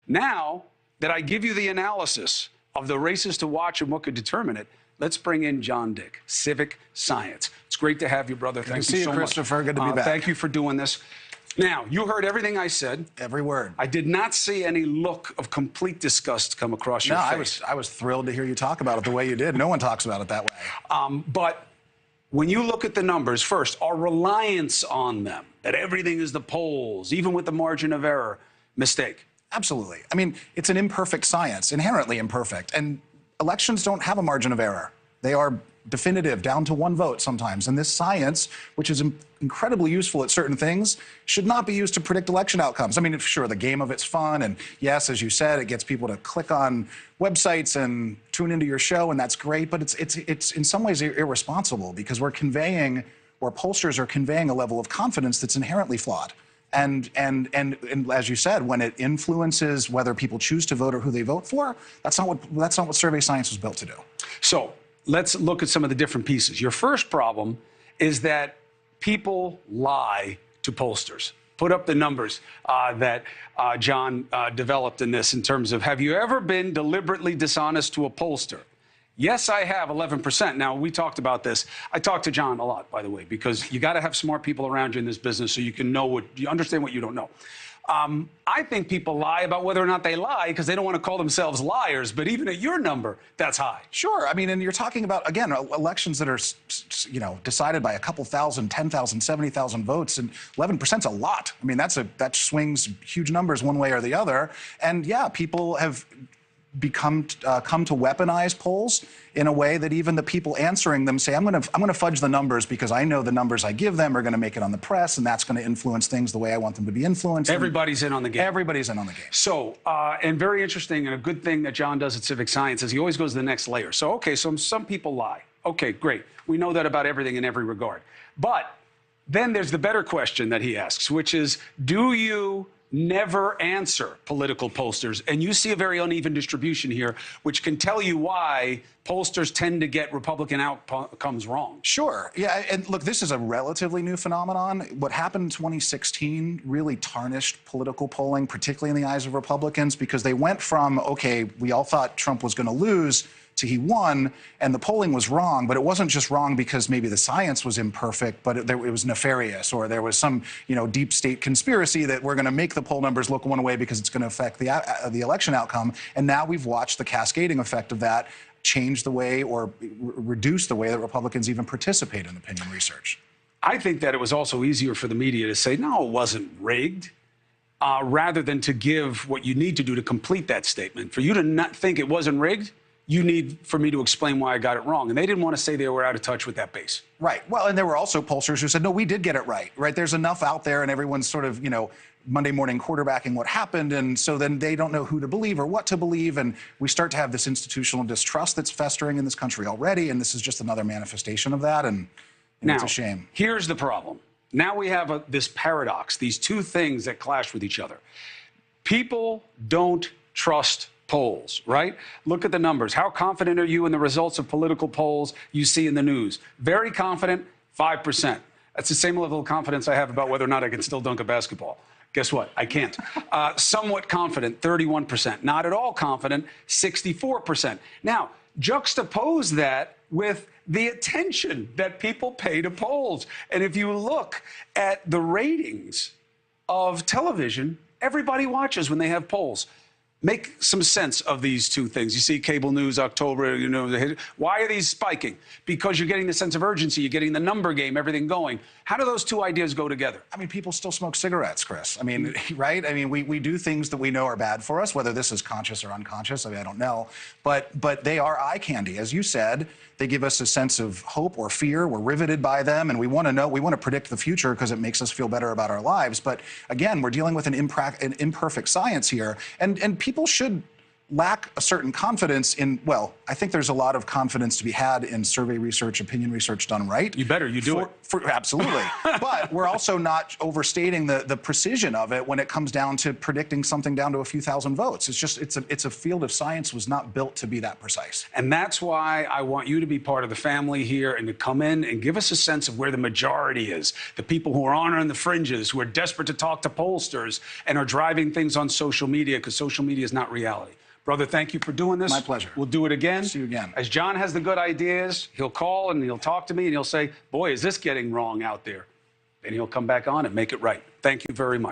Now that I give you the analysis of the races to watch and what could determine it, let's bring in John Dick, CivicScience. It's great to have you, brother. Thank you so much. Good to see you, Christopher. Good to be back. Thank you for doing this. Now, you heard everything I said. Every word. I did not see any look of complete disgust come across your face. I was thrilled to hear you talk about it the way you did. No one talks about it that way. But when you look at the numbers, first, our reliance on them, that everything is the polls, even with the margin of error, mistake. Absolutely. I mean, it's an imperfect science, inherently imperfect. And elections don't have a margin of error. They are definitive, down to one vote sometimes. And this science, which is incredibly useful at certain things, should not be used to predict election outcomes. I mean, sure, the game of it's fun. And yes, as you said, it gets people to click on websites and tune into your show, and that's great. But it's in some ways irresponsible because we're conveying, or pollsters are conveying, a level of confidence that's inherently flawed. And as you said, when it influences whether people choose to vote or who they vote for, that's not what survey science was built to do. So let's look at some of the different pieces. Your first problem is that people lie to pollsters. Put up the numbers that John developed in this in terms of, have you ever been deliberately dishonest to a pollster? Yes, I have, 11%. Now, we talked about this. I talk to John a lot, by the way, because you got to have smart people around you in this business so you can know you understand what you don't know. I think people lie about whether or not they lie because they don't want to call themselves liars. But even at your number, that's high. Sure. I mean, and you're talking about, again, elections that are, decided by a couple thousand, 10,000, 70,000 votes, and 11% is a lot. I mean, that swings huge numbers one way or the other. And yeah, people have come to weaponize polls in a way that even the people answering them say, I'm going to fudge the numbers because I know the numbers I give them are going to make it on the press, and that's going to influence things the way I want them to be influenced. Everybody's in on the game. Everybody's in on the game. So, and very interesting, and a good thing that John does at CivicScience is he always goes to the next layer. So, okay, so some people lie. Okay, great. We know that about everything in every regard. But then there's the better question that he asks, which is, do you never answer political pollsters? And you see a very uneven distribution here, which can tell you why pollsters tend to get Republican outcomes wrong. Sure. Yeah, and look, this is a relatively new phenomenon. What happened in 2016 really tarnished political polling, particularly in the eyes of Republicans, because they went from, okay, we all thought Trump was going to lose, to he won, and the polling was wrong. But it wasn't just wrong because maybe the science was imperfect, but it was nefarious, or there was some deep state conspiracy that we're going to make the poll numbers look one way because it's going to affect the election outcome. And now we've watched the cascading effect of that change the way, or reduce the way that Republicans even participate in opinion research. I think that it was also easier for the media to say, no, it wasn't rigged, rather than to give what you need to do to complete that statement. For you to not think it wasn't rigged, you need for me to explain why I got it wrong. And they didn't want to say they were out of touch with that base. Right. Well, and there were also pollsters who said, no, we did get it right. Right. There's enough out there, and everyone's sort of, Monday morning quarterbacking what happened. And so then they don't know who to believe or what to believe. And we start to have this institutional distrust that's festering in this country already. And this is just another manifestation of that. And now, it's a shame. Here's the problem. Now we have this paradox, these two things that clash with each other. People don't trust polls, right? Look at the numbers. How confident are you in the results of political polls you see in the news? Very confident, 5%. That's the same level of confidence I have about whether or not I can still dunk a basketball. Guess what? I can't. Somewhat confident, 31%. Not at all confident, 64%. Now, juxtapose that with the attention that people pay to polls. And if you look at the ratings of television, everybody watches when they have polls. Make some sense of these two things. You see cable news, October, why are these spiking? Because you're getting the sense of urgency, you're getting the number game, everything going. How do those two ideas go together? I mean, people still smoke cigarettes, Chris. I mean, right? I mean, we do things that we know are bad for us, whether this is conscious or unconscious. I mean, I don't know. But they are eye candy. As you said, they give us a sense of hope or fear. We're riveted by them, and we want to know, we want to predict the future because it makes us feel better about our lives. But again, we're dealing with an imperfect science here. And people should lack a certain confidence in, well, I think there's a lot of confidence to be had in survey research, opinion research done right. You better, you do it. Absolutely. But we're also not overstating the precision of it when it comes down to predicting something down to a few thousand votes. It's just, it's a field of science was not built to be that precise. And that's why I want you to be part of the family here and to come in and give us a sense of where the majority is, the people who are on the fringes, who are desperate to talk to pollsters and are driving things on social media, because social media is not reality. Brother, thank you for doing this. My pleasure. We'll do it again. See you again. As John has the good ideas, he'll call and he'll talk to me and he'll say, boy, is this getting wrong out there? And he'll come back on and make it right. Thank you very much.